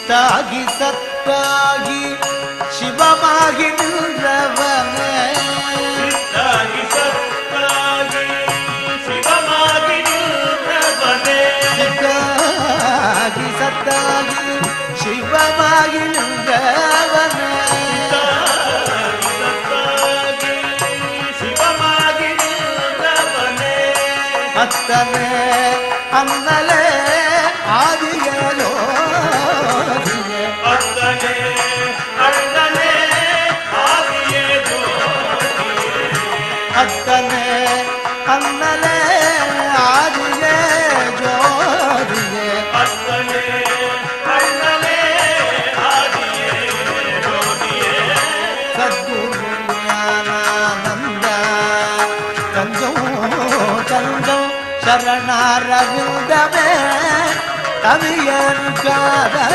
சித்தாகி சத்தாகி சிவமாகி நின்றவனே சித்தாகி சத்தாகி சிவமாகி நின்றவனே சித்தாகி சத்தாகி சிவமாகி நின்றவனே சத்தாகி சிவமாகி நின்றவனே அத்தனே அண்ணலே ஆதியலோ அத்தனே அண்ணனே ஆதியே ஜோதியே அத்தனே அண்ணலே ஆதியே ஜோதியே அத்தனே அண்ணனே ஆதியே ஜோதியே சத்குரு ஞானானந்த தஞ்சம் தஞ்சம் சரணாரவிந்தமே கவியன் காத